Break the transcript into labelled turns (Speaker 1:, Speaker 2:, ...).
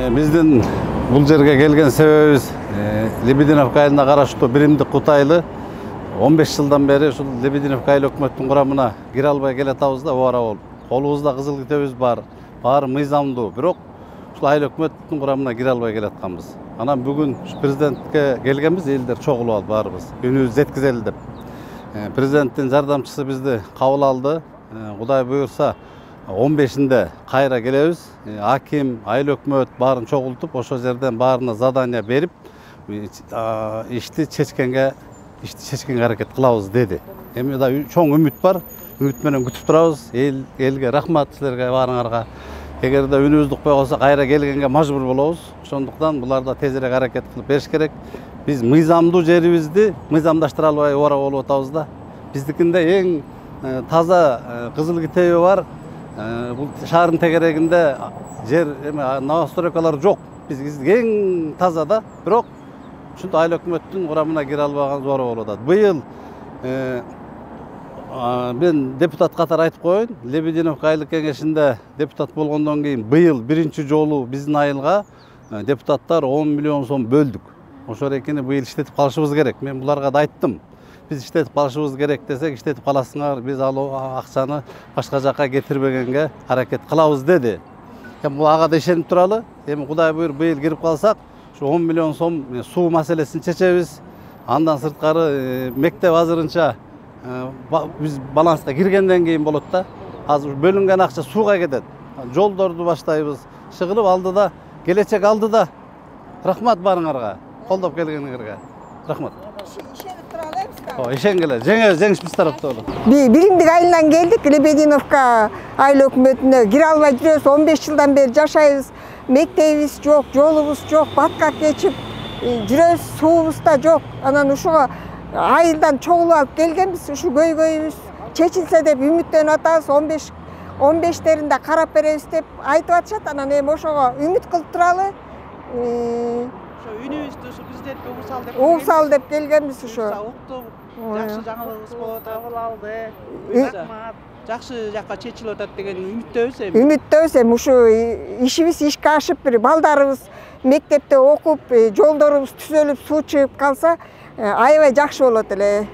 Speaker 1: Биздин бул жерге келген себебибиз Лебединовка айылына караштуу Биримдик Кутайлы 15 жылдан бери ушул Лебединовка айыл өкмөттүн курамына кире албай келатабыз да, убара болуп. Колубузда кызыл китебиз бар, баары мыйзамдуу, бирок ушул айыл өкмөттүн курамына кире албай келатканбыз. Анан бүгүн президентке келгенбиз, элдер чогулуп алып баарыбыз үнүбүздү жеткизели деп. Президенттин жардамчысы бизди кабыл алды. Кудай буюрса 15-inde кайра келебиз. Аким, айыл өкмөт баарын чогултуп, ошол жерден баарына задание берип, ишти чечкенге аракет кылабыз деди. Эми да чоң үмүт бар. Үмүт менен күтүп турабыз. Элге рахмат силерге баарыңарга. Эгерде үнүбүздү укпай калса кайра келгенге мажбур болобуз. Ошондуктан буларда тезирээк аракет кылып бериш керек. Биз мыйзамдуу жерибизди мыйзамдаштыра албай убара болуп атабыз да. Биздикинде эң таза кызыл китеби бар. Бул шаардын тегерегинде жер новостройкалар жок. Биз эң таза да, бирок ушундай айыл өкмөттүн курамына кире албаган зор болуп атат. Быйыл мен депутат катары айтып коеюн, Лебединовка айылдык кеңешинде депутат болгондон кийин быйыл биринчи жолу биздин айылга депутаттар 10 миллион сом бөлдүк. Ошол экени быйыл иштетип калышыбыз керек. Мен буларга да айттым. Биз иштетип калышыбыз керек десек, иштетип каласыңар, биз ал акчаны башка жакка кетирбегенге аракет кылабыз деди. Эми бул ага да ишенип туралы. Эми Кудай буйруп быйыл кирип калсак, ушу 10 миллион сом суу маселесин чечебиз. Андан сырткары мектеп азырынча биз баланска киргенден кийин болот да. Азыр бөлүнгөн акча сууга кетет. Жолдорду баштайбыз. Чыгылып алдыда, келечек алдыда. Рахмат баарыңарга, колдоп келгениңерге. Рахмат. Ишенгиле, жеңиш биз тарапта болот.
Speaker 2: Биримдик айылынан келдик, Лебединовка айыл өкмөтүнө кире албай жүрөбүз, 15 жылдан бери жашайбыз. Мектебибиз жок, жолубуз жок, баткак кечип жүрөбүз, суубуз да жок. Анан ушуга айылдан чогулуп алып келгенбиз, ушу көйгөйүбүз чечилсе деп үмүттөнүп атабыз. 15-теринде карап беребиз деп айтып атышат. Анан эми ошого үмүт кылып туралы.
Speaker 3: Үнүбүздү ушу президентке
Speaker 2: угсал деп келгенбиз ушу.
Speaker 3: Жакшы жаңылыгыбыз болуп кабыл алды. Рахмат. Жакшы жакка чечилип атат деген үмүттөбүз эми.
Speaker 2: Үмүттөбүз эми ушу ишибиз ишке ашып, бир балдарыбыз мектепте окуп, жолдорубуз түзөлүп, суу чыгып калса, аябай жакшы болот эле.